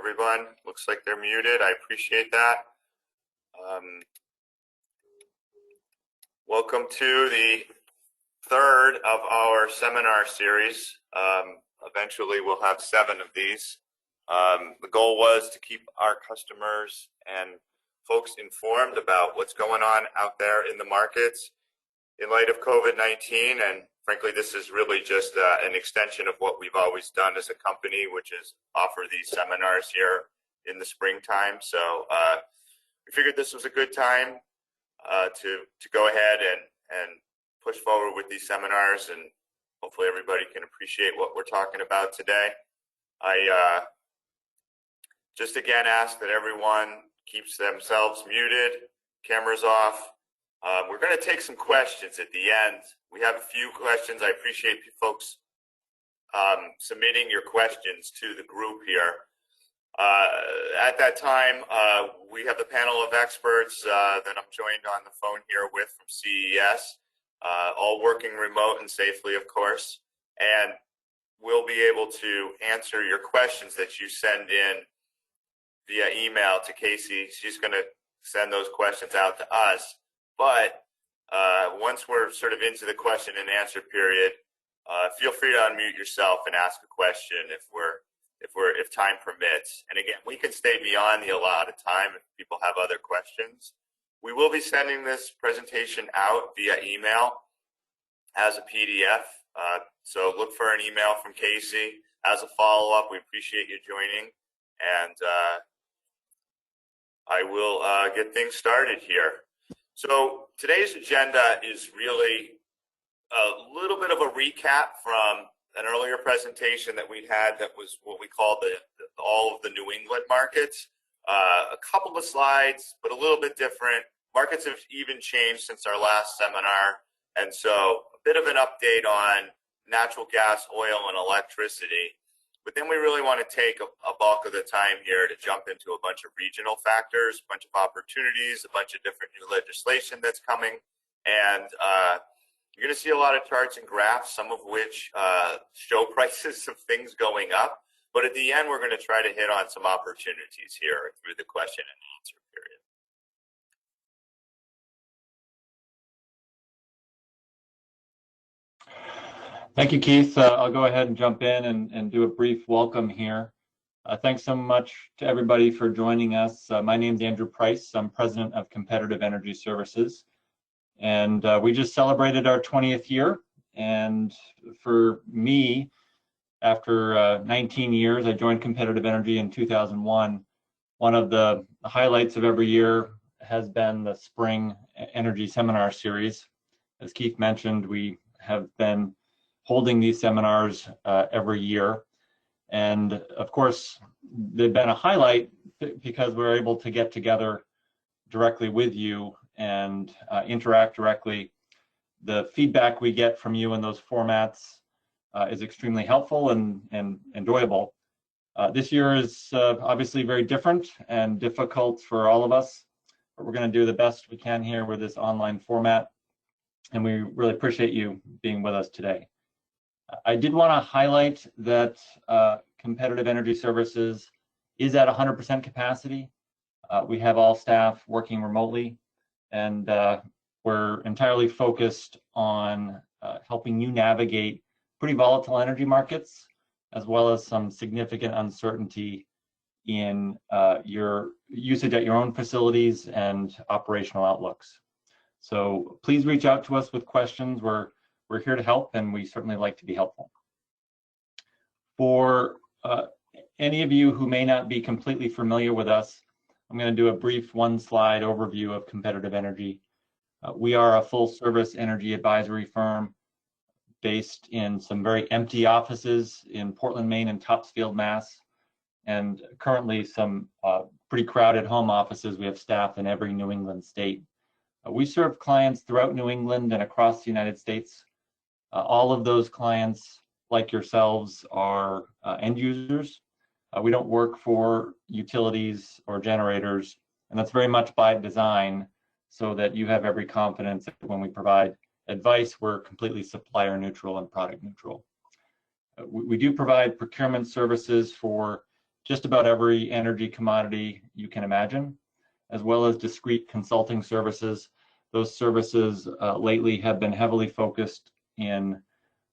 everyone. Looks like they're muted. I appreciate that. Welcome to the third of our seminar series. Eventually, we'll have 7 of these. The goal was to keep our customers and folks informed about what's going on out there in the markets in light of COVID-19, and frankly, this is really just an extension of what we've always done as a company, which is offer these seminars here in the springtime. So we figured this was a good time to go ahead and push forward with these seminars, and hopefully everybody can appreciate what we're talking about today. I just again ask that everyone keeps themselves muted, cameras off. We're going to take some questions at the end. We have a few questions. I appreciate you folks submitting your questions to the group here. At that time, we have the panel of experts that I'm joined on the phone here with from CES, all working remote and safely, of course, and we'll be able to answer your questions that you send in via email to Casey. She's going to send those questions out to us. But once we're sort of into the question and answer period, feel free to unmute yourself and ask a question if time permits. And again, we can stay beyond the allotted time if people have other questions. We will be sending this presentation out via email as a PDF. So look for an email from Casey as a follow-up. We appreciate you joining, and I will get things started here. So today's agenda is really a little bit of a recap from an earlier presentation that we had that was what we call all of the New England markets. A couple of slides, but a little bit different. Markets have even changed since our last seminar, and so a bit of an update on natural gas, oil, and electricity. But then we really want to take a bulk of the time here to jump into a bunch of regional factors, a bunch of opportunities, a bunch of different new legislation that's coming. And you're going to see a lot of charts and graphs, some of which show prices of things going up. But at the end, we're going to try to hit on some opportunities here through the question and answer period. Thank you, Keith. I'll go ahead and jump in and do a brief welcome here. Thanks so much to everybody for joining us. My name is Andrew Price. I'm President of Competitive Energy Services. And we just celebrated our 20th year. And for me, after 19 years, I joined Competitive Energy in 2001. One of the highlights of every year has been the Spring Energy Seminar Series. As Keith mentioned, we have been holding these seminars every year. And of course, they've been a highlight because we're able to get together directly with you and interact directly. The feedback we get from you in those formats is extremely helpful and enjoyable. This year is obviously very different and difficult for all of us, but we're going to do the best we can here with this online format, and we really appreciate you being with us today. I did want to highlight that Competitive Energy Services is at 100% capacity. We have all staff working remotely, and we're entirely focused on helping you navigate pretty volatile energy markets, as well as some significant uncertainty in your usage at your own facilities and operational outlooks. So please reach out to us with questions. We're here to help, and we certainly like to be helpful. For any of you who may not be completely familiar with us, I'm going to do a brief one-slide overview of Competitive Energy. We are a full-service energy advisory firm based in some very empty offices in Portland, Maine, and Topsfield, Mass, and currently some pretty crowded home offices. We have staff in every New England state. We serve clients throughout New England and across the United States. All of those clients, like yourselves, are end users. We don't work for utilities or generators, and that's very much by design, so that you have every confidence that when we provide advice, we're completely supplier neutral and product neutral. We do provide procurement services for just about every energy commodity you can imagine, as well as discrete consulting services. Those services lately have been heavily focused in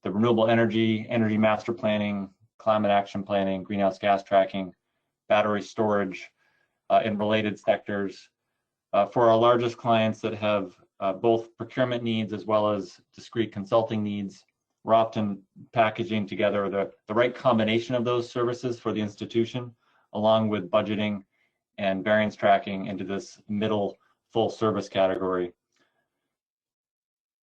the renewable energy master planning, climate action planning, greenhouse gas tracking, battery storage, and related sectors. For our largest clients that have both procurement needs as well as discrete consulting needs, we're often packaging together the right combination of those services for the institution, along with budgeting and variance tracking into this middle full service category.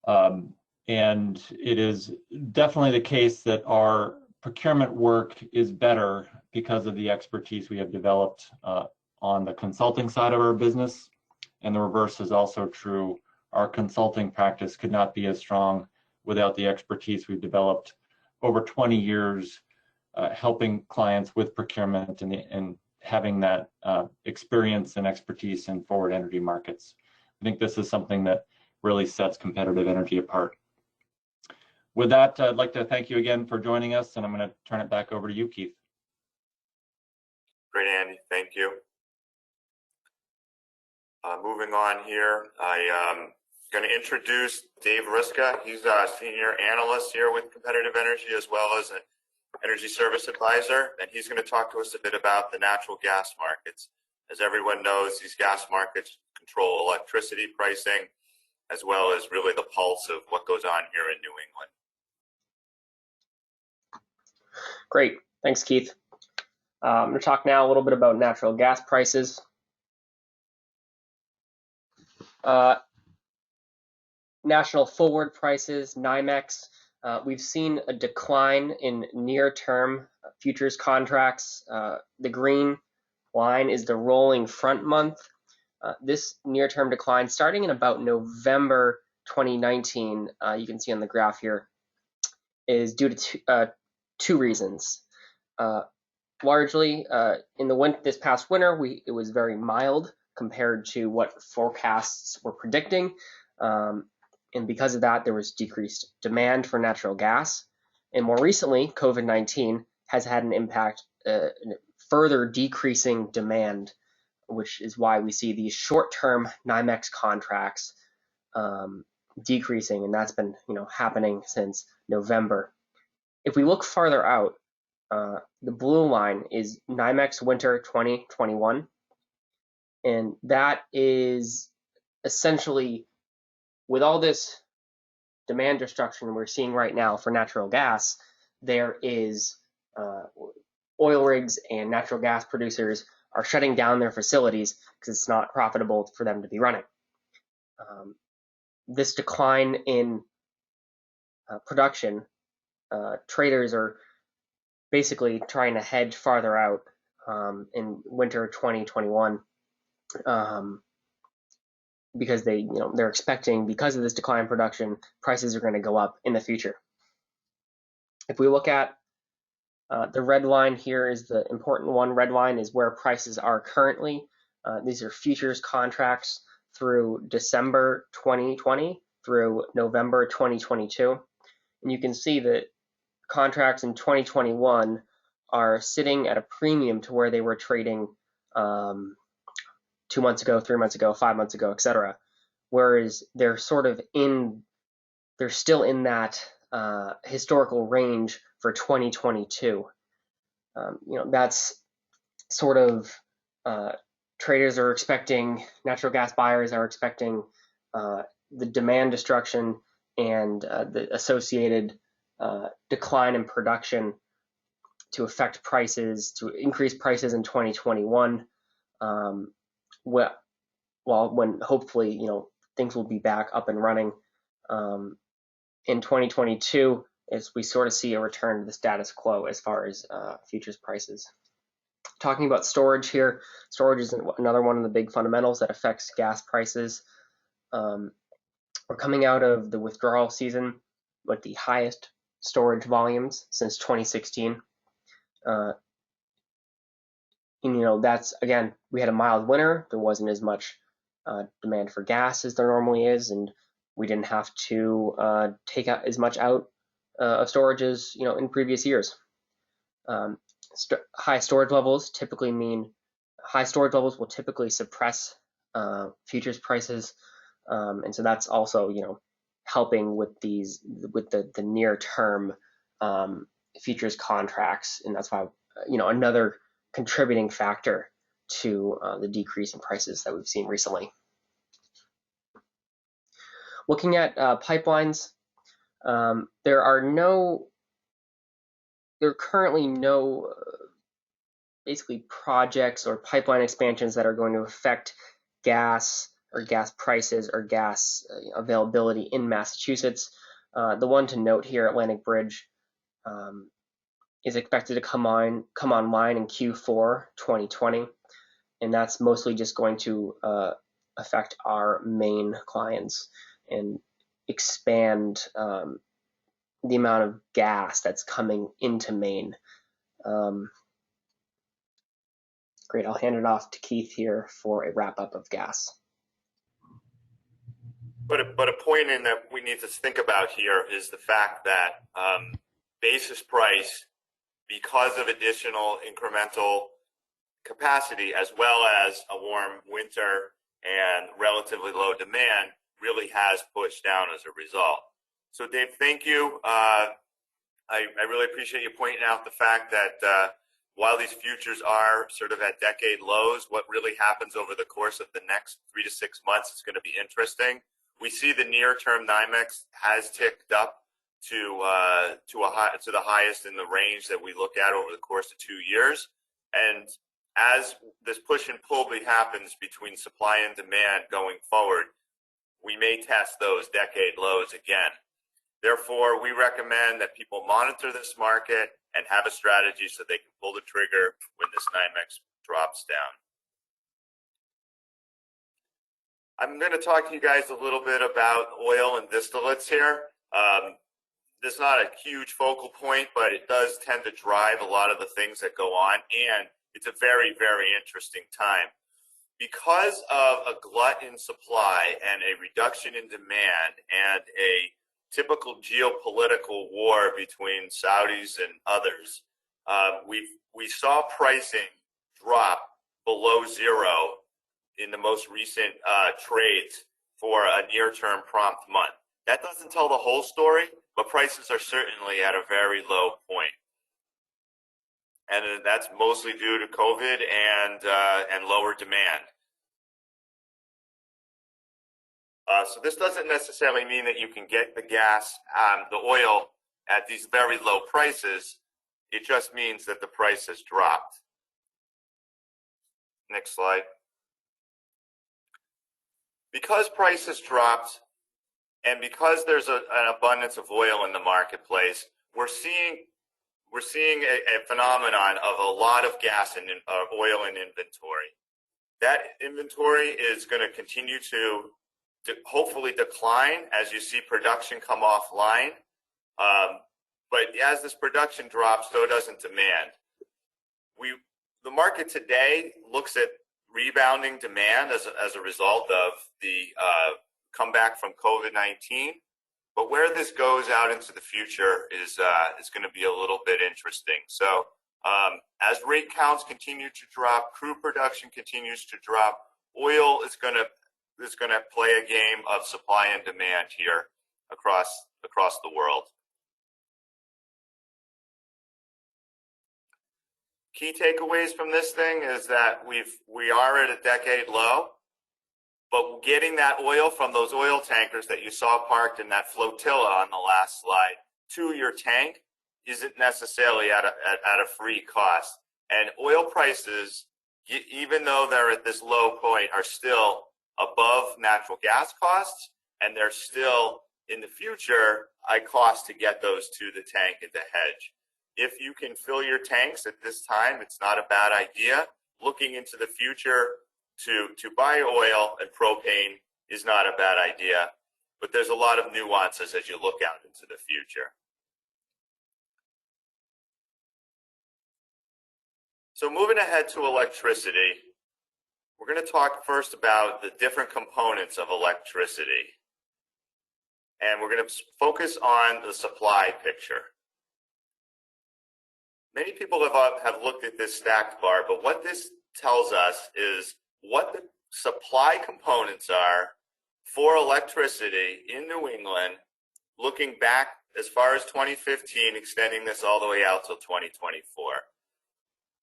And it is definitely the case that our procurement work is better because of the expertise we have developed on the consulting side of our business. And the reverse is also true. Our consulting practice could not be as strong without the expertise we've developed over 20 years helping clients with procurement and having that experience and expertise in forward energy markets. I think this is something that really sets competitive energy apart. With that, I'd like to thank you again for joining us, and I'm going to turn it back over to you, Keith. Great, Andy. Thank you. Moving on here, I'm going to introduce Dave Riska. He's a senior analyst here with Competitive Energy, as well as an energy service advisor, and he's going to talk to us a bit about the natural gas markets. As everyone knows, these gas markets control electricity pricing, as well as really the pulse of what goes on here in New England. Great, thanks, Keith. I'm going to talk now a little bit about natural gas prices. National forward prices, NYMEX, we've seen a decline in near-term futures contracts. The green line is the rolling front month. This near-term decline, starting in about November 2019, you can see on the graph here, is due to two reasons. Largely, in the this past winter, it was very mild compared to what forecasts were predicting. And because of that, there was decreased demand for natural gas. And more recently, COVID-19 has had an impact, further decreasing demand, which is why we see these short-term NYMEX contracts decreasing, and that's been happening since November. If we look farther out, the blue line is NYMEX winter 2021, and that is essentially, with all this demand destruction we're seeing right now for natural gas, there is oil rigs and natural gas producers are shutting down their facilities because it's not profitable for them to be running. This decline in production, traders are basically trying to hedge farther out in winter 2021 because they're expecting, because of this decline in production, prices are going to go up in the future. If we look at the red line here is the important one. Red line is where prices are currently. These are futures contracts through December 2020 through November 2022. And you can see that contracts in 2021 are sitting at a premium to where they were trading 2 months ago, 3 months ago, 5 months ago, etc. Whereas they're still in that historical range for 2022. That's sort of traders are expecting, natural gas buyers are expecting the demand destruction and the associated decline in production to affect prices, to increase prices in 2021. When hopefully things will be back up and running in 2022, as we sort of see a return to the status quo as far as futures prices. Talking about storage here, storage is another one of the big fundamentals that affects gas prices. We're coming out of the withdrawal season with the highest storage volumes since 2016. That's, again, we had a mild winter. There wasn't as much demand for gas as there normally is, and we didn't have to take out as much out of storage as in previous years. high storage levels typically mean high storage levels will typically suppress futures prices, and so that's also helping with the near term futures contracts, and that's why another contributing factor to the decrease in prices that we've seen recently. Looking at pipelines, there are currently no basically projects or pipeline expansions that are going to affect gas or gas prices or gas availability in Massachusetts. The one to note here, Atlantic Bridge, is expected to come online in Q4 2020, and that's mostly just going to affect our main clients and expand the amount of gas that's coming into Maine. Great, I'll hand it off to Keith here for a wrap up of gas. But a point in that we need to think about here is the fact that basis price, because of additional incremental capacity, as well as a warm winter and relatively low demand, really has pushed down as a result. So Dave, thank you. I really appreciate you pointing out the fact that while these futures are sort of at decade lows, what really happens over the course of the next 3 to 6 months is going to be interesting. We see the near-term NYMEX has ticked up to the highest in the range that we look at over the course of 2 years. And as this push and pull happens between supply and demand going forward, we may test those decade lows again. Therefore, we recommend that people monitor this market and have a strategy so they can pull the trigger when this NYMEX drops down. I'm going to talk to you guys a little bit about oil and distillates here. This is not a huge focal point, but it does tend to drive a lot of the things that go on, and it's a very, very interesting time. Because of a glut in supply and a reduction in demand and a typical geopolitical war between Saudis and others, we saw pricing drop below zero in the most recent trades for a near-term prompt month. That doesn't tell the whole story, but prices are certainly at a very low point. And that's mostly due to COVID and lower demand. So this doesn't necessarily mean that you can get the gas, the oil at these very low prices. It just means that the price has dropped. Next slide. Because prices dropped and because there's an abundance of oil in the marketplace, we're seeing a phenomenon of a lot of gas and oil in inventory. That inventory is going to continue to hopefully decline as you see production come offline. But as this production drops, so doesn't demand. The market today looks at rebounding demand as a result of the comeback from COVID-19. But where this goes out into the future is going to be a little bit interesting. So as rate counts continue to drop, crude production continues to drop, oil is going to play a game of supply and demand here across the world. Key takeaways from this thing is that we are at a decade low, but getting that oil from those oil tankers that you saw parked in that flotilla on the last slide to your tank isn't necessarily at a free cost. And oil prices, even though they're at this low point, are still above natural gas costs, and they're still in the future a cost to get those to the tank and to hedge. If you can fill your tanks at this time, it's not a bad idea. Looking into the future to buy oil and propane is not a bad idea, but there's a lot of nuances as you look out into the future. So moving ahead to electricity, we're going to talk first about the different components of electricity. And we're going to focus on the supply picture. Many people have looked at this stacked bar, but what this tells us is what the supply components are for electricity in New England, looking back as far as 2015, extending this all the way out till 2024.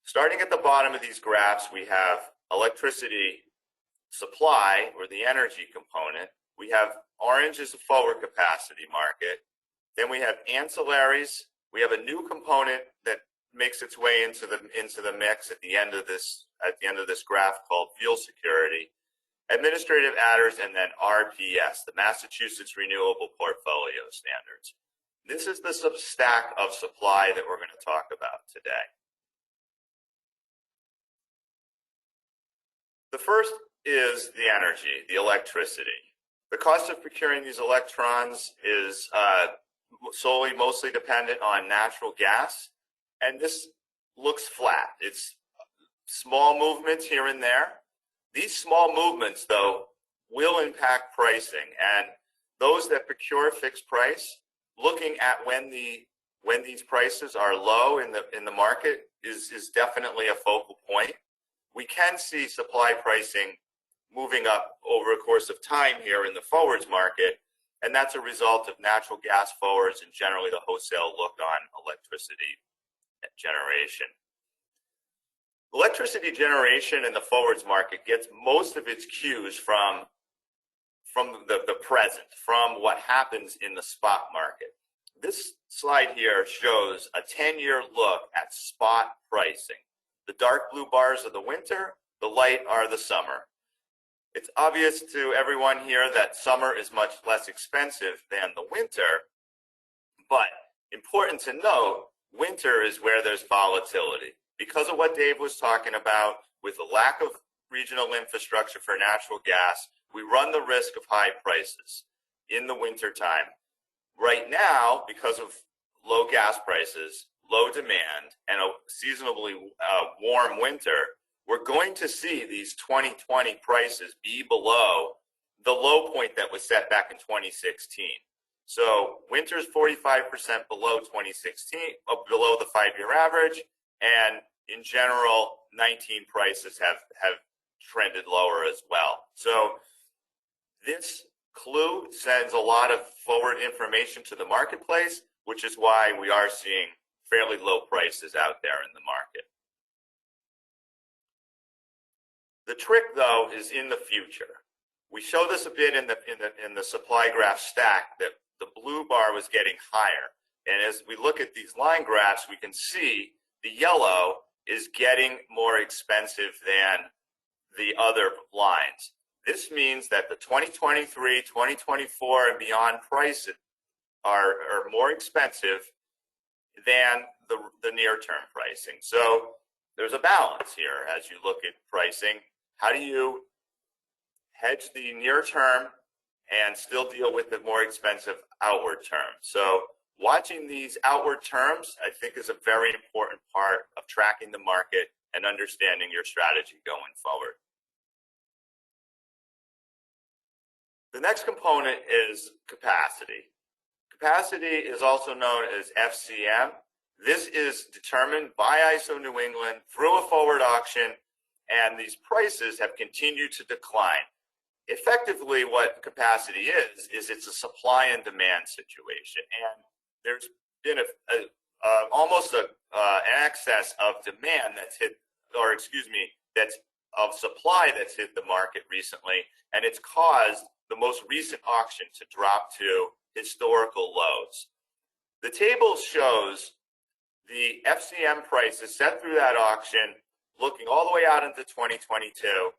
Starting at the bottom of these graphs, we have electricity supply, or the energy component. We have orange is a forward capacity market. Then we have ancillaries. We have a new component that makes its way into the mix at the end of this graph called fuel security, administrative adders, and then RPS, the Massachusetts Renewable Portfolio Standards. This is the stack of supply that we're going to talk about today. The first is the energy, the electricity. The cost of procuring these electrons is mostly dependent on natural gas, and this looks flat. It's small movements here and there. These small movements, though, will impact pricing, and those that procure fixed price, looking at when these prices are low in the market is definitely a focal point. We can see supply pricing moving up over a course of time here in the forwards market, and that's a result of natural gas forwards and generally the wholesale look on electricity generation. Electricity generation in the forwards market gets most of its cues from the present, from what happens in the spot market. This slide here shows a 10-year look at spot pricing. The dark blue bars are the winter, the light are the summer. It's obvious to everyone here that summer is much less expensive than the winter, but important to note, winter is where there's volatility. Because of what Dave was talking about, with the lack of regional infrastructure for natural gas, we run the risk of high prices in the winter time. Right now, because of low gas prices, low demand, and a seasonably warm winter, we're going to see these 2020 prices be below the low point that was set back in 2016. So winter's 45% below 2016, below the 5-year average, and in general, 19 prices have trended lower as well. So this clue sends a lot of forward information to the marketplace, which is why we are seeing fairly low prices out there in the market. The trick, though, is in the future. We show this a bit in the supply graph stack that the blue bar was getting higher. And as we look at these line graphs, we can see the yellow is getting more expensive than the other lines. This means that the 2023, 2024, and beyond prices are more expensive than the near-term pricing. So there's a balance here as you look at pricing. How do you hedge the near term and still deal with the more expensive outward term? So watching these outward terms, I think, is a very important part of tracking the market and understanding your strategy going forward. The next component is capacity. Capacity is also known as FCM. This is determined by ISO New England through a forward auction, and these prices have continued to decline. Effectively, what capacity is it's a supply and demand situation, and there's been almost an excess of demand that's hit, or excuse me, that's of supply that's hit the market recently, and it's caused the most recent auction to drop to historical lows. The table shows the FCM prices set through that auction, looking all the way out into 2022.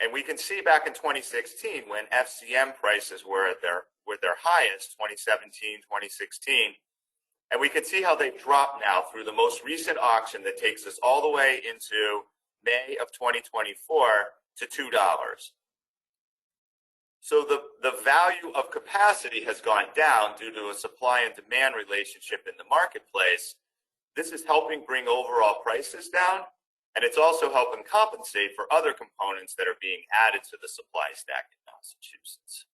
And we can see back in 2016 when FCM prices were at their highest, 2017, 2016. And we can see how they've dropped now through the most recent auction that takes us all the way into May of 2024 to $2. So the value of capacity has gone down due to a supply and demand relationship in the marketplace. This is helping bring overall prices down, and it's also helping compensate for other components that are being added to the supply stack in Massachusetts.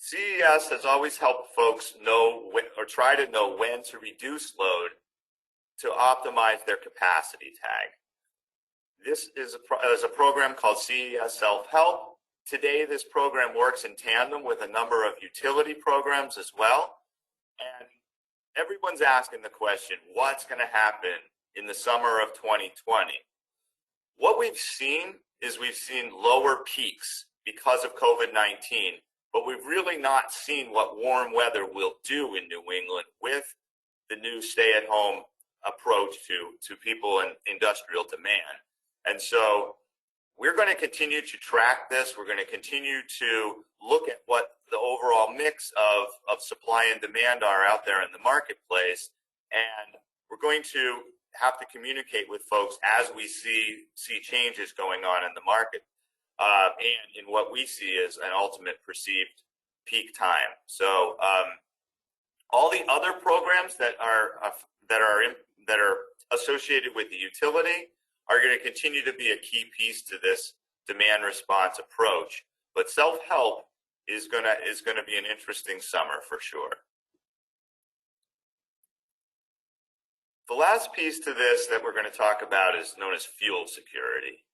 CES has always helped folks know or try to know when to reduce load to optimize their capacity tag. This is a program called CES Self-Help. Today, this program works in tandem with a number of utility programs as well. And everyone's asking the question, what's going to happen in the summer of 2020? What we've seen is we've seen lower peaks because of COVID-19, but we've really not seen what warm weather will do in New England with the new stay-at-home approach to people and industrial demand. And so we're going to continue to track this. We're going to continue to look at what the overall mix of supply and demand are out there in the marketplace. And we're going to have to communicate with folks as we see changes going on in the market and in what we see as an ultimate perceived peak time. So all the other programs that are associated with the utility are going to continue to be a key piece to this demand response approach. But self-help is going to be an interesting summer for sure. The last piece to this that we're going to talk about is known as fuel security.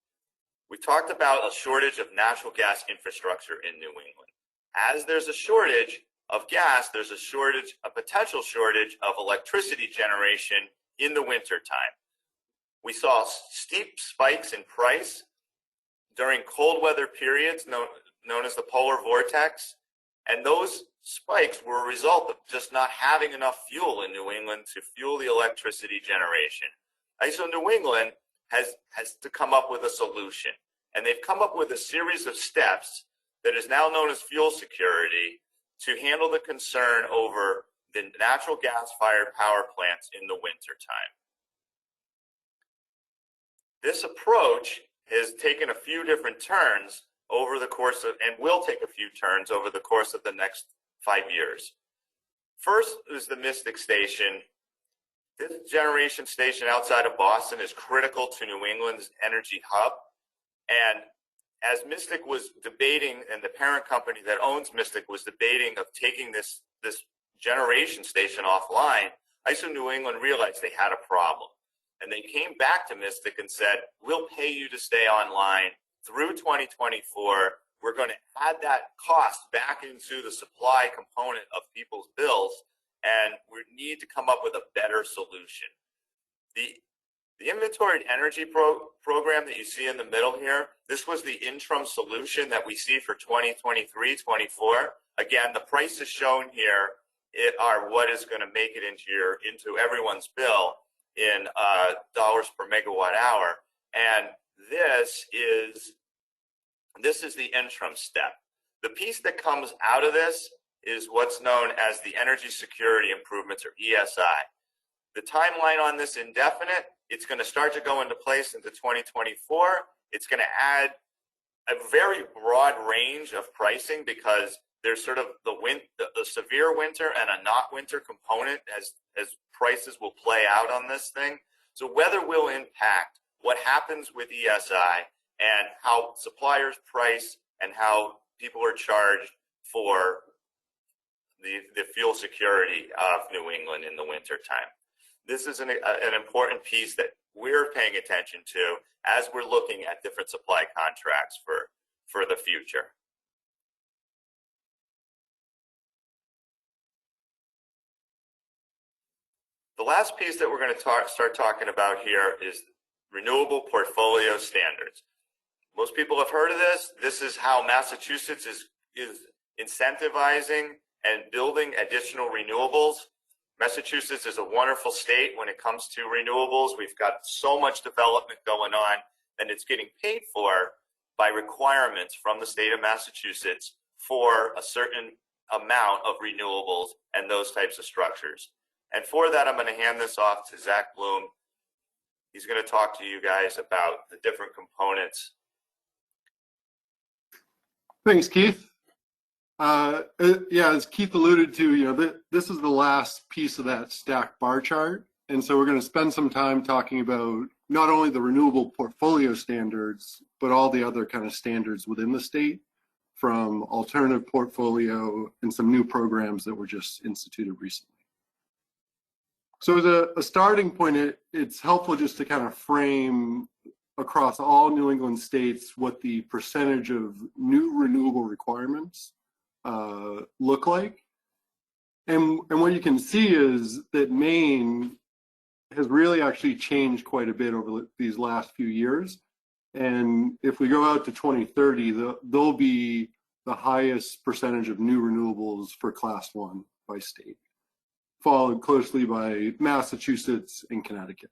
We talked about a shortage of natural gas infrastructure in New England. As there's a shortage of gas, there's a potential shortage of electricity generation in the wintertime. We saw steep spikes in price during cold weather periods known as the polar vortex, and those spikes were a result of just not having enough fuel in New England to fuel the electricity generation. ISO New England has to come up with a solution, and they've come up with a series of steps that is now known as fuel security to handle the concern over the natural gas-fired power plants in the wintertime. This approach has taken a few different turns over the course of, and will take a few turns over the course of the next 5 years. First is the Mystic Station. This generation station outside of Boston is critical to New England's energy hub. And as Mystic was debating, and the parent company that owns Mystic was debating of taking this generation station offline, ISO New England realized they had a problem. And they came back to Mystic and said, we'll pay you to stay online through 2024. We're going to add that cost back into the supply component of people's bills, and we need to come up with a better solution. The inventoried energy program that you see in the middle here, this was the interim solution that we see for 2023-24. Again, the prices shown here are what is going to make it into everyone's bill in dollars per megawatt hour, and this is the interim step. The piece that comes out of this is what's known as the Energy Security Improvements, or ESI. The timeline on this indefinite. It's going to start to go into place into 2024. It's going to add a very broad range of pricing because there's sort of the severe winter and a not winter component as prices will play out on this thing. So weather will impact what happens with ESI and how suppliers price and how people are charged for the fuel security of New England in the winter time. This is an important piece that we're paying attention to as we're looking at different supply contracts for the future. The last piece that we're going to start talking about here is renewable portfolio standards. Most people have heard of this. This is how Massachusetts is incentivizing and building additional renewables. Massachusetts is a wonderful state when it comes to renewables. We've got so much development going on, and it's getting paid for by requirements from the state of Massachusetts for a certain amount of renewables and those types of structures. And for that, I'm going to hand this off to Zach Bloom. He's going to talk to you guys about the different components. Thanks, Keith. Yeah, as Keith alluded to, this is the last piece of that stacked bar chart. And so we're going to spend some time talking about not only the renewable portfolio standards, but all the other kind of standards within the state from alternative portfolio and some new programs that were just instituted recently. So as a starting point, it's helpful just to kind of frame across all New England states what the percentage of new renewable requirements look like. And what you can see is that Maine has really actually changed quite a bit over these last few years. And if we go out to 2030, they'll be the highest percentage of new renewables for Class 1 by state, followed closely by Massachusetts and Connecticut.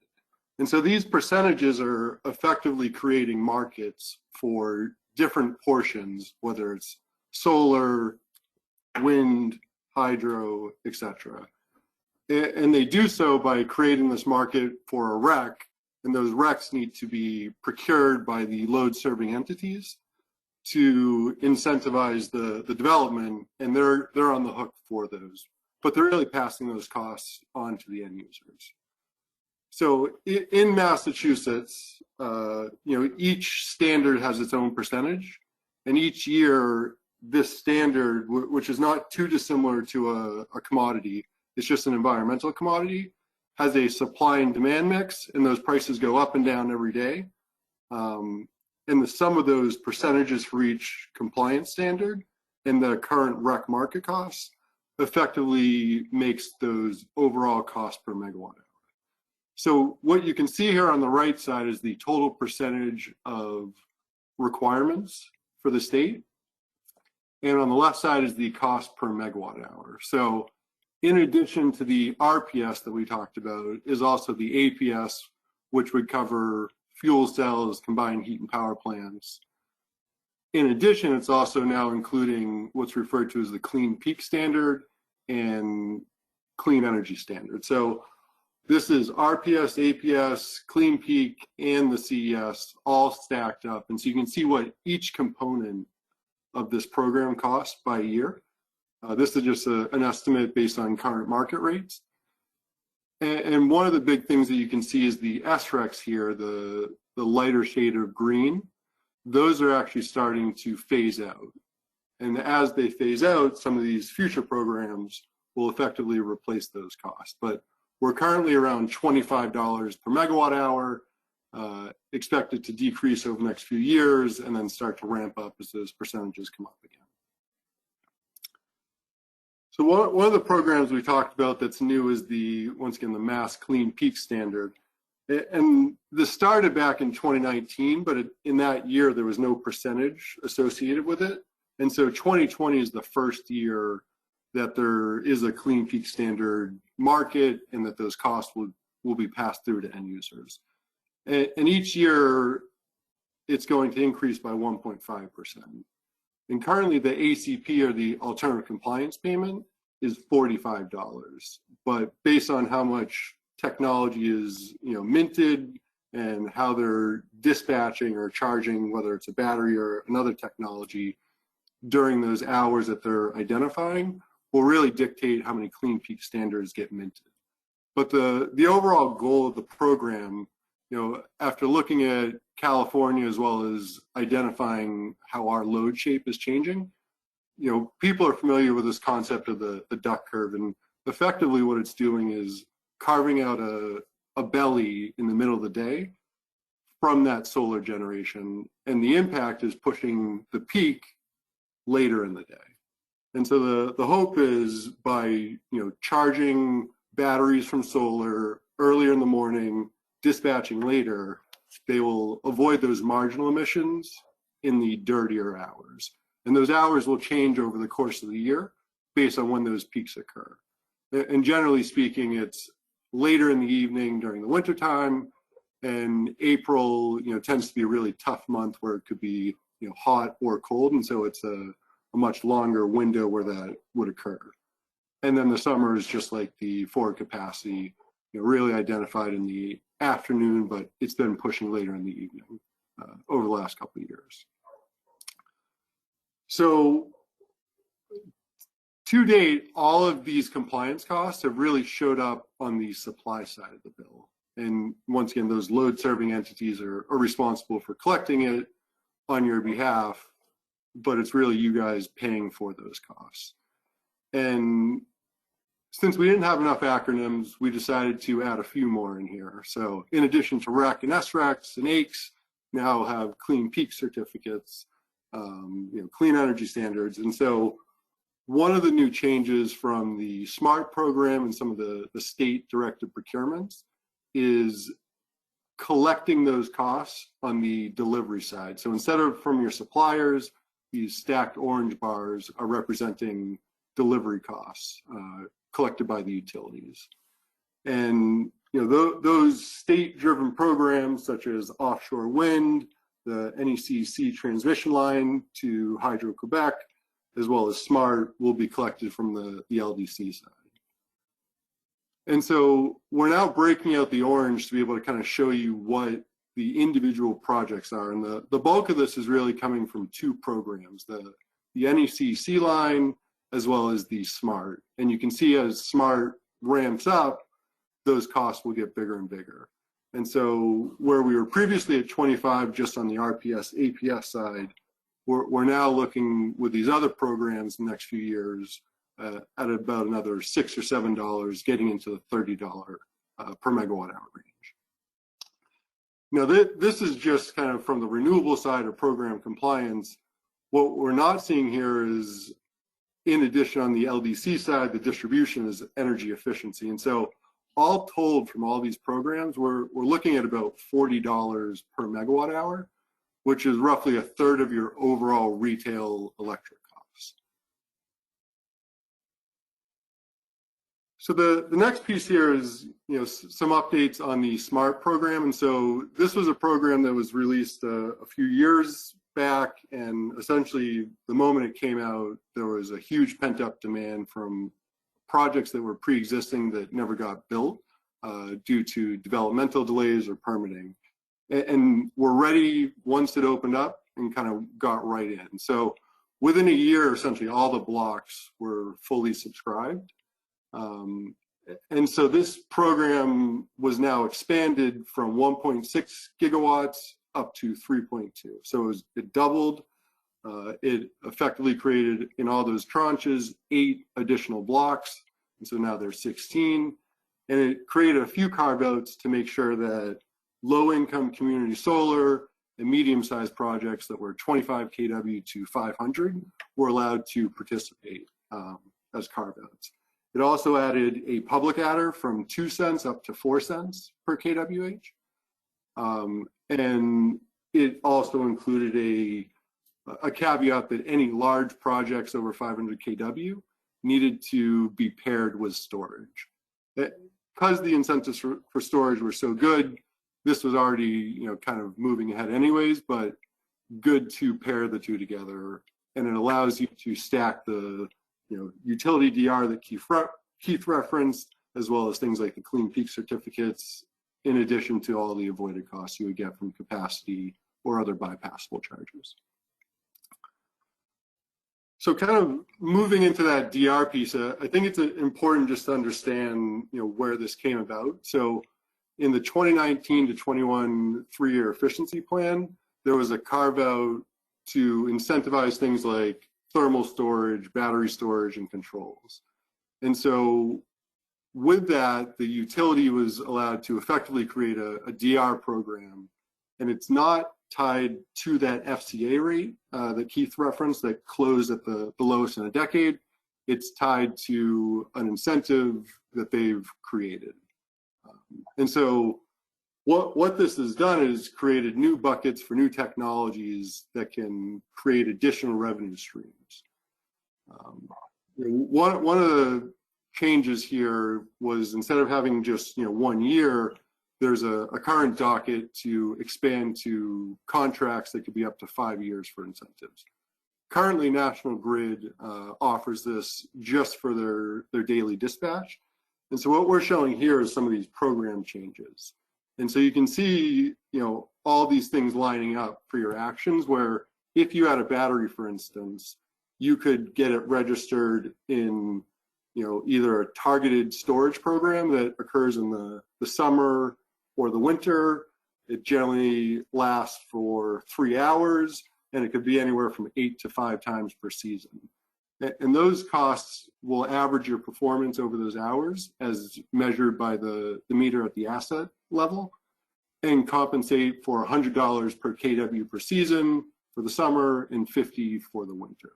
And so these percentages are effectively creating markets for different portions, whether it's solar, wind, hydro, etc. And they do so by creating this market for a REC, and those RECs need to be procured by the load-serving entities to incentivize the development, and they're on the hook for those. But they're really passing those costs on to the end users. So in Massachusetts, each standard has its own percentage, and each year this standard, which is not too dissimilar to a commodity, it's just an environmental commodity, has a supply and demand mix, and those prices go up and down every day. And the sum of those percentages for each compliance standard and the current REC market costs effectively makes those overall cost per megawatt hour. So what you can see here on the right side is the total percentage of requirements for the state. And on the left side is the cost per megawatt hour. So in addition to the RPS that we talked about is also the APS, which would cover fuel cells, combined heat and power plants. In addition, it's also now including what's referred to as the clean peak standard and clean energy standard. So this is RPS, APS, clean peak, and the CES all stacked up. And so you can see what each component of this program costs by year. This is just an estimate based on current market rates. And one of the big things that you can see is the SRECs here, the lighter shade of green. Those are actually starting to phase out. And as they phase out, some of these future programs will effectively replace those costs. But we're currently around $25 per megawatt hour, expected to decrease over the next few years and then start to ramp up as those percentages come up again. So one of the programs we talked about that's new is once again, the Mass Clean Peak Standard. And this started back in 2019, but in that year, there was no percentage associated with it. And so 2020 is the first year that there is a Clean Peak Standard market and that those costs will be passed through to end users. And each year, it's going to increase by 1.5%. And currently, the ACP, or the alternative compliance payment, is $45. But based on how much technology is minted and how they're dispatching or charging, whether it's a battery or another technology, during those hours that they're identifying, will really dictate how many clean peak standards get minted. But the overall goal of the program, after looking at California as well as identifying how our load shape is changing, people are familiar with this concept of the duck curve, and effectively what it's doing is carving out a belly in the middle of the day from that solar generation, and the impact is pushing the peak later in the day. And so the hope is by charging batteries from solar earlier in the morning, dispatching later, they will avoid those marginal emissions in the dirtier hours. And those hours will change over the course of the year based on when those peaks occur. And generally speaking, it's later in the evening during the wintertime, and April tends to be a really tough month where it could be hot or cold, and so it's a much longer window where that would occur. And then the summer is just like the forward capacity, really identified in the afternoon, but it's been pushing later in the evening over the last couple of years. So to date, all of these compliance costs have really showed up on the supply side of the bill. And once again, those load serving entities are responsible for collecting it on your behalf. but it's really you guys paying for those costs. And since we didn't have enough acronyms, we decided to add a few more in here. So in addition to REC and SRECs and AICs, now have clean peak certificates, clean energy standards. And so one of the new changes from the SMART program and some of the state directed procurements is collecting those costs on the delivery side. So instead of from your suppliers, these stacked orange bars are representing delivery costs collected by the utilities. And those state-driven programs such as offshore wind, the NECEC transmission line to Hydro-Quebec, as well as SMART, will be collected from the LDC side. And so we're now breaking out the orange to be able to kind of show you what the individual projects are. And the bulk of this is really coming from two programs, the NECEC line as well as the SMART. And you can see as SMART ramps up, those costs will get bigger and bigger. And so where we were previously at 25 just on the RPS, APS side, we're now looking with these other programs in the next few years at about another $6 or $7, getting into the $30 per megawatt hour range. Now, this is just kind of from the renewable side of program compliance. What we're not seeing here is, in addition on the LDC side, the distribution is energy efficiency. And so all told from all these programs, we're looking at about $40 per megawatt hour, which is roughly a third of your overall retail electric costs. So the next piece here is some updates on the SMART program. And so this was a program that was released a few years back, and essentially the moment it came out, there was a huge pent-up demand from projects that were pre-existing that never got built due to developmental delays or permitting. And we're ready once it opened up and kind of got right in. So within a year, essentially all the blocks were fully subscribed. And so this program was now expanded from 1.6 gigawatts up to 3.2. So it doubled. It effectively created, in all those tranches, 8 additional blocks. And so now there's 16. And it created a few carve-outs to make sure that low-income community solar and medium-sized projects that were 25 kW to 500 were allowed to participate as carve-outs. It also added a public adder from 2 cents up to 4 cents per kWh. And it also included a caveat that any large projects over 500 kW needed to be paired with storage. Because the incentives for storage were so good, this was already kind of moving ahead anyways, but good to pair the two together. And it allows you to stack the utility DR that Keith referenced, as well as things like the clean peak certificates, in addition to all the avoided costs you would get from capacity or other bypassable charges. So kind of moving into that DR piece, I think it's important just to understand where this came about. So in the 2019 to 21 3-year efficiency plan, there was a carve out to incentivize things like thermal storage, battery storage, and controls. And so with that, the utility was allowed to effectively create a DR program, and it's not tied to that FCA rate that Keith referenced that closed at the lowest in a decade. It's tied to an incentive that they've created. And so what this has done is created new buckets for new technologies that can create additional revenue streams. One of the changes here was, instead of having just 1 year, there's a current docket to expand to contracts that could be up to 5 years for incentives. Currently, National Grid offers this just for their daily dispatch. And so what we're showing here is some of these program changes. And so you can see, all these things lining up for your actions, where if you had a battery, for instance, you could get it registered in, either a targeted storage program that occurs in the summer or the winter. It generally lasts for 3 hours, and it could be anywhere from 8 to 5 times per season. And those costs will average your performance over those hours as measured by the meter at the asset level and compensate for $100 per kW per season for the summer and $50 for the winter.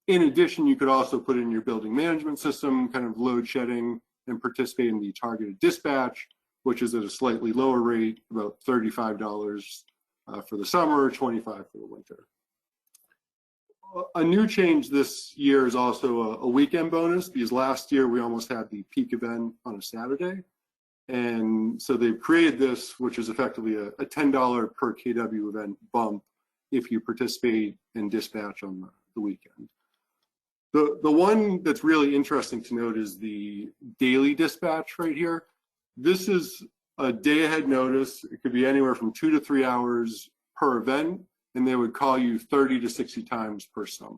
In addition, you could also put in your building management system, kind of load shedding, and participate in the targeted dispatch, which is at a slightly lower rate, about $35 for the summer, $25 for the winter. A new change this year is also a weekend bonus, because last year we almost had the peak event on a Saturday. And so they've created this, which is effectively a $10 per kW event bump if you participate in dispatch on the weekend. The one that's really interesting to note is the daily dispatch right here. This is a day ahead notice. It could be anywhere from 2 to 3 hours per event, and they would call you 30 to 60 times per summer.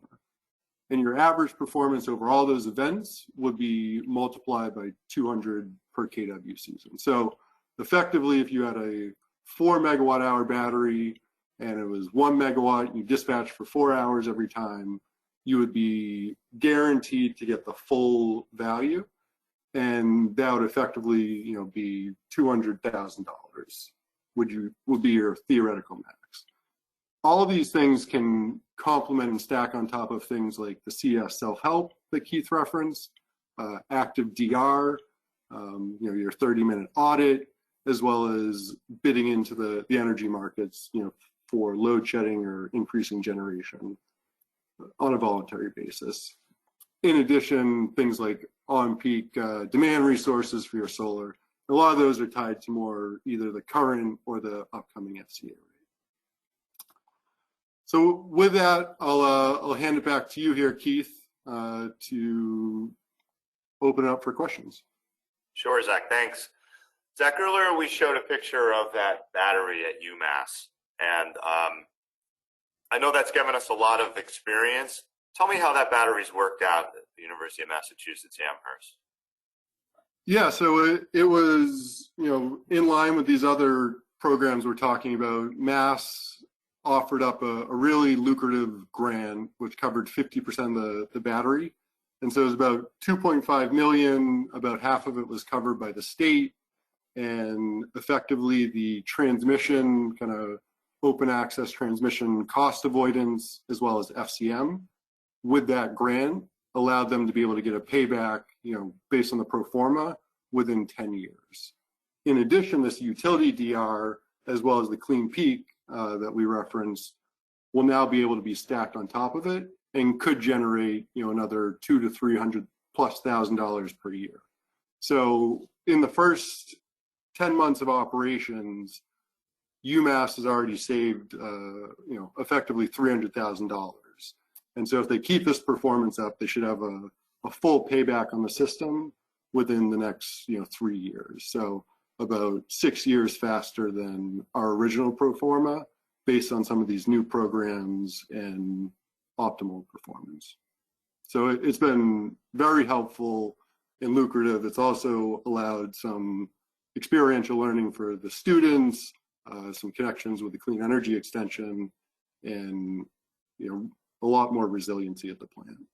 And your average performance over all those events would be multiplied by 200 per kW season. So effectively, if you had a 4 megawatt hour battery and it was 1 megawatt, and you dispatch for 4 hours every time, you would be guaranteed to get the full value. And that would effectively, be $200,000 would be your theoretical max. All of these things can complement and stack on top of things like the CES self-help that Keith referenced, active DR, your 30-minute audit, as well as bidding into the energy markets, for load shedding or increasing generation on a voluntary basis. In addition, things like on-peak demand resources for your solar, a lot of those are tied to more either the current or the upcoming FCA rate. So with that, I'll hand it back to you here, Keith, to open it up for questions. Sure, Zach, thanks. Zach, earlier we showed a picture of that battery at UMass, and I know that's given us a lot of experience. Tell me how that battery's worked out at the University of Massachusetts Amherst. Yeah, so it was, in line with these other programs we're talking about. Mass offered up a really lucrative grant, which covered 50% of the battery. And so it was about 2.5 million, about half of it was covered by the state, and effectively the transmission, kind of open access transmission cost avoidance, as well as FCM, with that grant allowed them to be able to get a payback, based on the pro forma within 10 years. In addition, this utility DR, as well as the clean peak that we referenced, will now be able to be stacked on top of it and could generate, another $200,000 to $300,000+ per year. So in the first 10 months of operations, UMass has already saved, effectively $300,000. And so if they keep this performance up, they should have a full payback on the system within the next, 3 years. So about 6 years faster than our original pro forma, based on some of these new programs and optimal performance. So it's been very helpful and lucrative. It's also allowed some experiential learning for the students, some connections with the clean energy extension, and a lot more resiliency at the plant.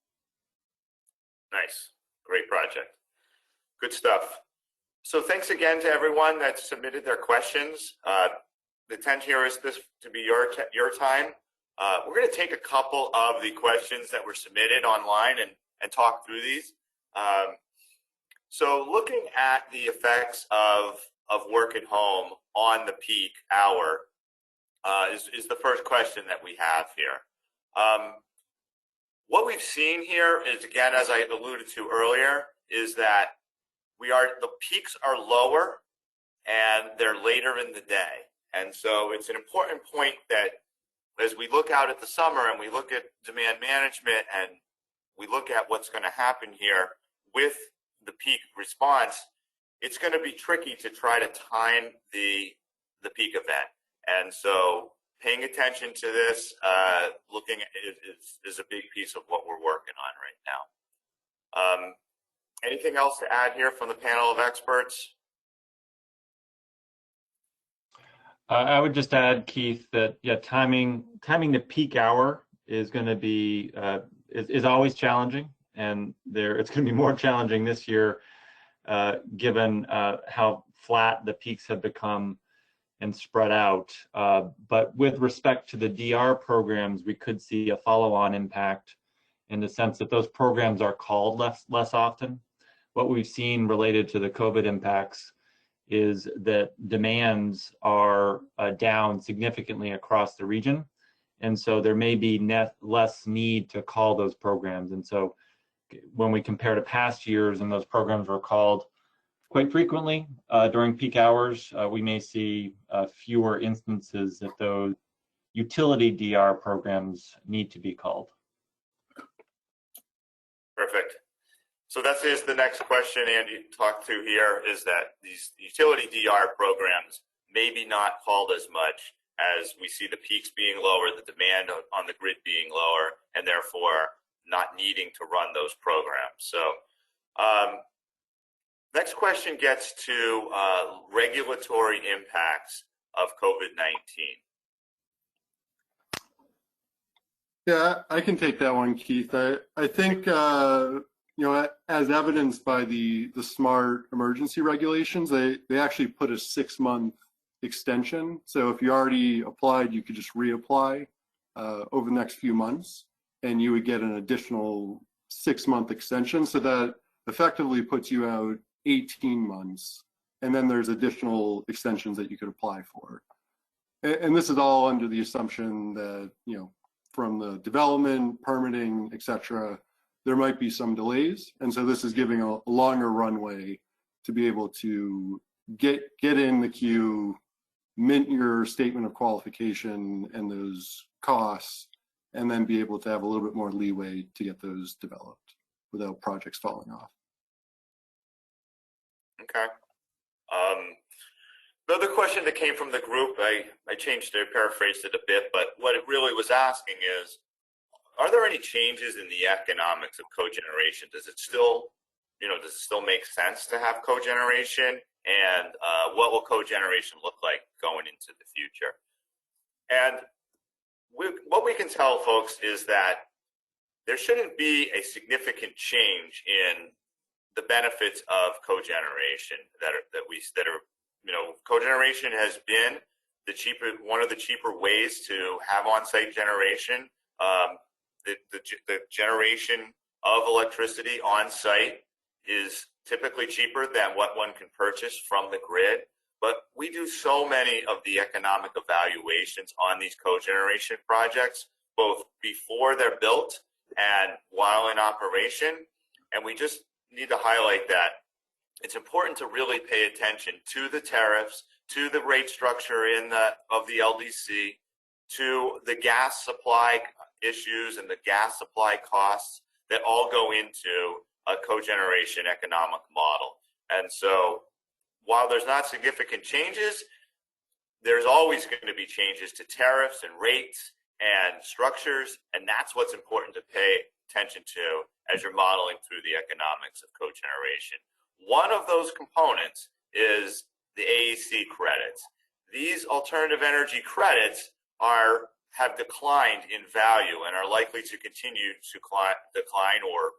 Nice, great project, good stuff. So thanks again to everyone that submitted their questions. The intent here is this to be your time. We're going to take a couple of the questions that were submitted online and talk through these. So looking at the effects of work at home on the peak hour is the first question that we have here. What we've seen here is, again, as I alluded to earlier, is that the peaks are lower and they're later in the day. And so it's an important point that as we look out at the summer and we look at demand management and we look at what's going to happen here with the peak response, it's going to be tricky to try to time the peak event. And so paying attention to this, looking at it is a big piece of what we're working on right now. Anything else to add here from the panel of experts? I would just add, Keith, that yeah, timing the peak hour is going to be is always challenging, and it's going to be more challenging this year, given how flat the peaks have become and spread out. But with respect to the DR programs, we could see a follow-on impact in the sense that those programs are called less often. What we've seen related to the COVID impacts is that demands are down significantly across the region. And so there may be less need to call those programs. And so when we compare to past years and those programs were called quite frequently during peak hours, we may see fewer instances that those utility DR programs need to be called. Perfect. So that is the next question Andy talked to here, is that these utility DR programs maybe not called as much as we see the peaks being lower, the demand on the grid being lower, and therefore not needing to run those programs. So next question gets to regulatory impacts of COVID-19. Yeah, I can take that one, Keith. I think, you know, as evidenced by the SMART emergency regulations, they actually put a 6-month extension. So if you already applied, you could just reapply over the next few months, and you would get an additional 6-month extension. So that effectively puts you out 18 months. And then there's additional extensions that you could apply for. And this is all under the assumption that, you know, from the development, permitting, et cetera, there might be some delays. And so this is giving a longer runway to be able to get in the queue, mint your statement of qualification and those costs, and then be able to have a little bit more leeway to get those developed without projects falling off. Okay. Another question that came from the group, I changed it, paraphrased it a bit, but what it really was asking is, are there any changes in the economics of cogeneration? Does it still make sense to have cogeneration? And what will cogeneration look like going into the future? And what we can tell folks is that there shouldn't be a significant change in the benefits of cogeneration cogeneration has been one of the cheaper ways to have on-site generation. The generation of electricity on-site is typically cheaper than what one can purchase from the grid. But we do so many of the economic evaluations on these cogeneration projects, both before they're built and while in operation. And we just need to highlight that it's important to really pay attention to the tariffs, to the rate structure of the LDC, to the gas supply issues and the gas supply costs that all go into a cogeneration economic model. And so while there's not significant changes, there's always going to be changes to tariffs and rates and structures, and that's what's important to pay attention to as you're modeling through the economics of cogeneration. One of those components is the AEC credits. These alternative energy credits have declined in value and are likely to continue to decline or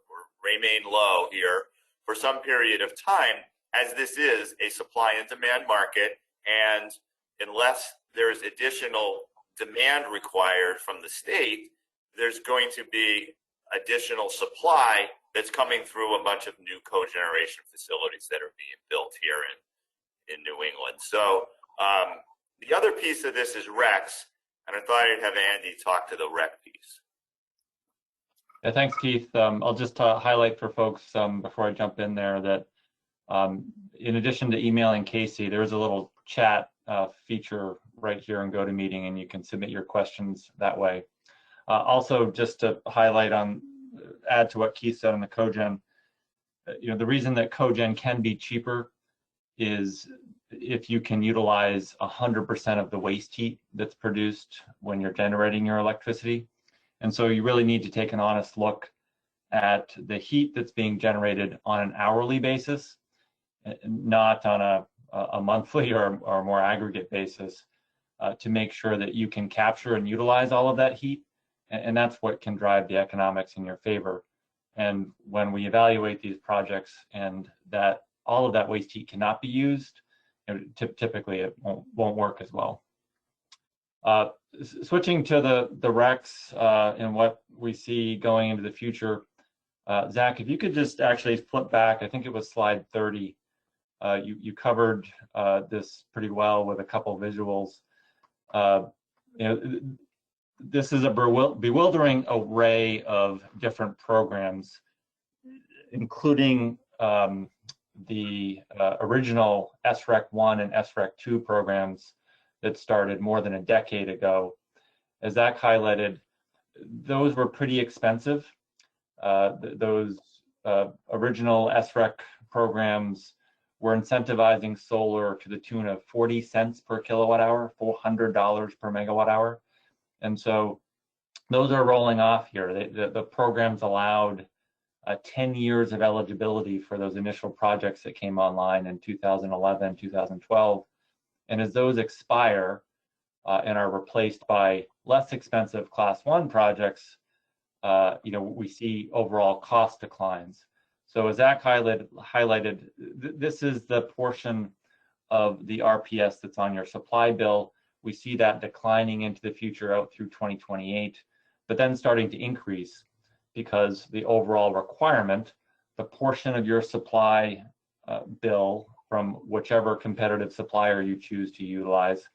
remain low here for some period of time, as this is a supply and demand market, and unless there's additional demand required from the state, there's going to be additional supply that's coming through a bunch of new cogeneration facilities that are being built here in New England. So the other piece of this is RECs, and I thought I'd have Andy talk to the REC piece. Yeah, thanks, Keith. I'll just highlight for folks before I jump in there that in addition to emailing Casey, there's a little chat feature right here in GoToMeeting, and you can submit your questions that way. Also, just to add to what Keith said on the cogen, the reason that cogen can be cheaper is if you can utilize 100% of the waste heat that's produced when you're generating your electricity. And so you really need to take an honest look at the heat that's being generated on an hourly basis, not on a monthly or more aggregate basis. to make sure that you can capture and utilize all of that heat. And that's what can drive the economics in your favor. And when we evaluate these projects and that all of that waste heat cannot be used, typically it won't work as well. Switching to the RECs and what we see going into the future, Zach, if you could just actually flip back, I think it was slide 30. You covered this pretty well with a couple visuals. This is a bewildering array of different programs, including the original SREC 1 and SREC 2 programs that started more than a decade ago. As Zach highlighted, those were pretty expensive. Those original SREC programs were incentivizing solar to the tune of 40 cents per kilowatt hour, $400 per megawatt hour. And so those are rolling off here. The programs allowed 10 years of eligibility for those initial projects that came online in 2011, 2012. And as those expire and are replaced by less expensive class 1 projects, we see overall cost declines. So as Zach highlighted, this is the portion of the RPS that's on your supply bill. We see that declining into the future out through 2028, but then starting to increase because the overall requirement, the portion of your supply bill from whichever competitive supplier you choose to utilize,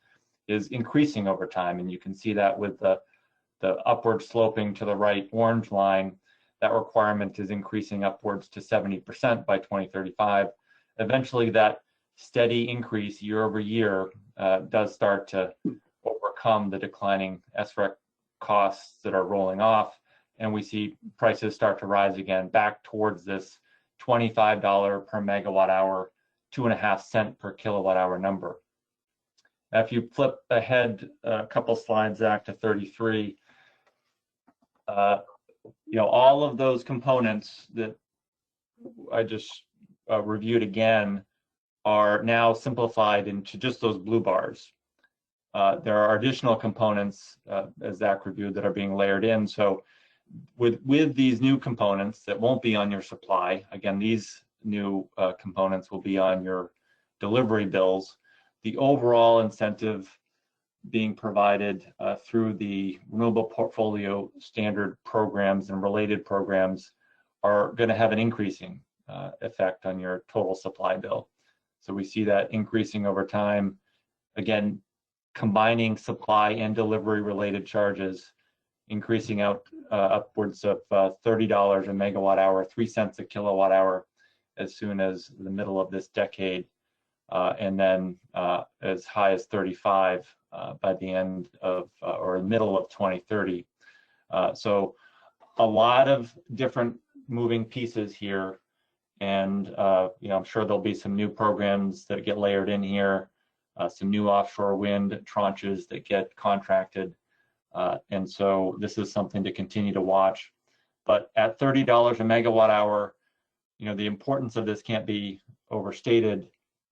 is increasing over time. And you can see that with the upward sloping to the right orange line. That requirement is increasing upwards to 70% by 2035. Eventually, that steady increase year over year does start to overcome the declining SREC costs that are rolling off, and we see prices start to rise again back towards this $25 per megawatt hour, 2.5 cents per kilowatt hour number. Now, if you flip ahead a couple slides, Zach, to 33, all of those components that I just reviewed again are now simplified into just those blue bars. There are additional components, as Zach reviewed, that are being layered in. So with these new components that won't be on your supply, again, these new components will be on your delivery bills. The overall incentive being provided through the Renewable Portfolio Standard programs and related programs are going to have an increasing effect on your total supply bill. So we see that increasing over time. Again, combining supply and delivery related charges, increasing out upwards of $30 a megawatt hour, 3 cents a kilowatt hour as soon as the middle of this decade, and then as high as 35 by the end of or middle of 2030. So a lot of different moving pieces here, and I'm sure there'll be some new programs that get layered in here, some new offshore wind tranches that get contracted, and so this is something to continue to watch. But at $30 a megawatt hour, the importance of this can't be overstated.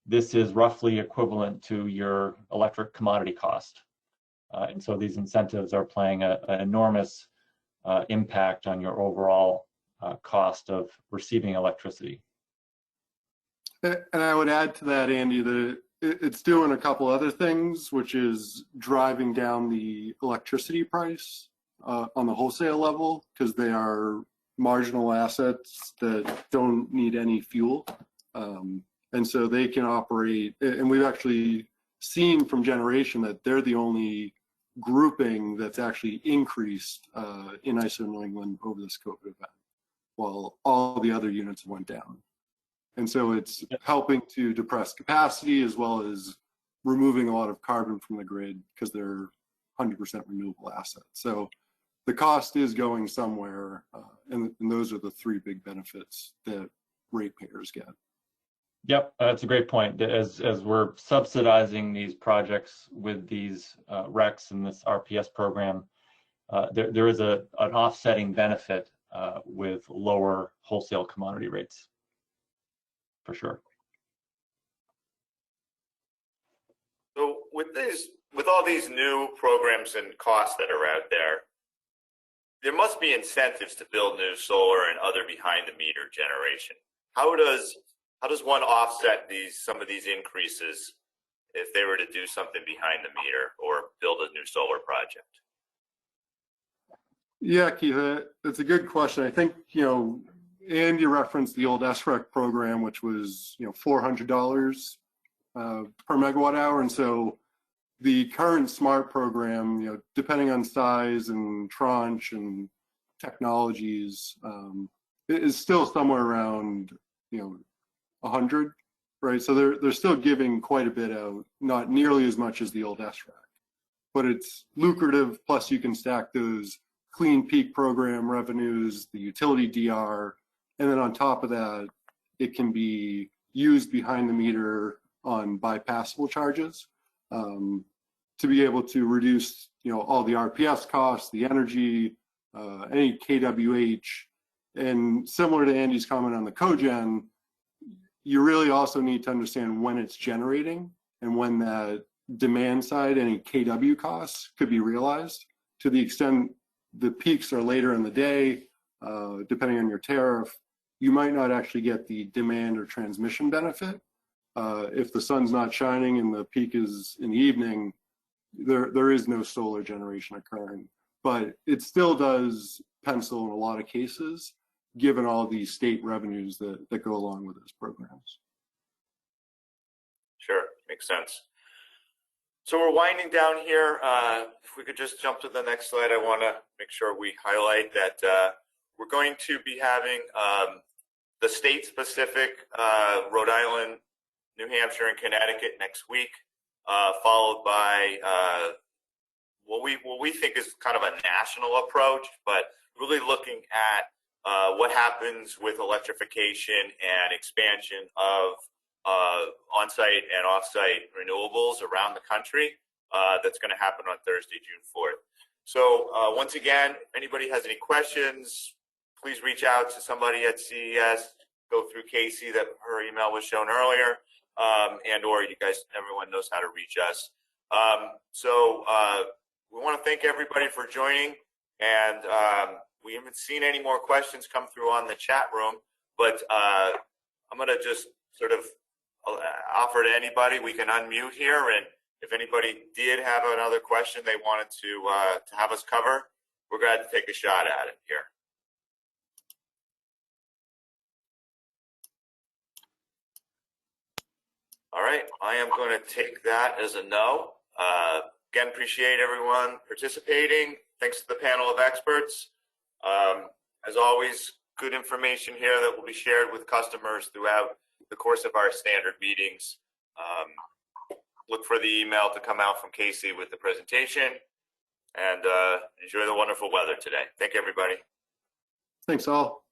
This is roughly equivalent to your electric commodity cost. And so these incentives are playing an enormous impact on your overall cost of receiving electricity. And I would add to that, Andy, that it's doing a couple other things, which is driving down the electricity price on the wholesale level, because they are marginal assets that don't need any fuel. And so they can operate, and we've actually seen from generation that they're the only grouping that's actually increased in ISO New England over this COVID event, while all the other units went down. And so it's helping to depress capacity as well as removing a lot of carbon from the grid because they're 100% renewable assets. So the cost is going somewhere, and those are the three big benefits that ratepayers get. Yep, that's a great point. As we're subsidizing these projects with these RECs and this RPS program, there is an offsetting benefit with lower wholesale commodity rates, for sure. So with these with all these new programs and costs that are out there, there must be incentives to build new solar and other behind the meter generation. How does one offset some of these increases if they were to do something behind the meter or build a new solar project? Yeah, Keith, that's a good question. I think, Andy referenced the old SREC program, which was, $400 per megawatt hour. And so the current SMART program, depending on size and tranche and technologies, is still somewhere around, 100, right? So they're still giving quite a bit out, not nearly as much as the old SREC, but it's lucrative. Plus you can stack those clean peak program revenues, the utility DR, and then on top of that, it can be used behind the meter on bypassable charges to be able to reduce, all the RPS costs, the energy, any kWh, and similar to Andy's comment on the cogen, you really also need to understand when it's generating and when that demand side, any kW costs could be realized. To the extent the peaks are later in the day, depending on your tariff, you might not actually get the demand or transmission benefit. If the sun's not shining and the peak is in the evening, there is no solar generation occurring. But it still does pencil in a lot of cases, given all the state revenues that go along with those programs. Sure, makes sense. So we're winding down here. If we could just jump to the next slide, I want to make sure we highlight that we're going to be having the state-specific Rhode Island, New Hampshire, and Connecticut next week, followed by what we think is kind of a national approach, but really looking at what happens with electrification and expansion of on-site and off-site renewables around the country. That's going to happen on Thursday, June 4th. So once again, if anybody has any questions, please reach out to somebody at CES. Go through Casey, that her email was shown earlier, and or you guys, everyone knows how to reach us. We want to thank everybody for joining, and we haven't seen any more questions come through on the chat room, but I'm going to just sort of offer to anybody, we can unmute here, and if anybody did have another question they wanted to have us cover, we're glad to take a shot at it here. All right, I am going to take that as a no. Again, appreciate everyone participating. Thanks to the panel of experts. As always, good information here that will be shared with customers throughout the course of our standard meetings. Look for the email to come out from Casey with the presentation, and enjoy the wonderful weather today. Thank you, everybody. Thanks all.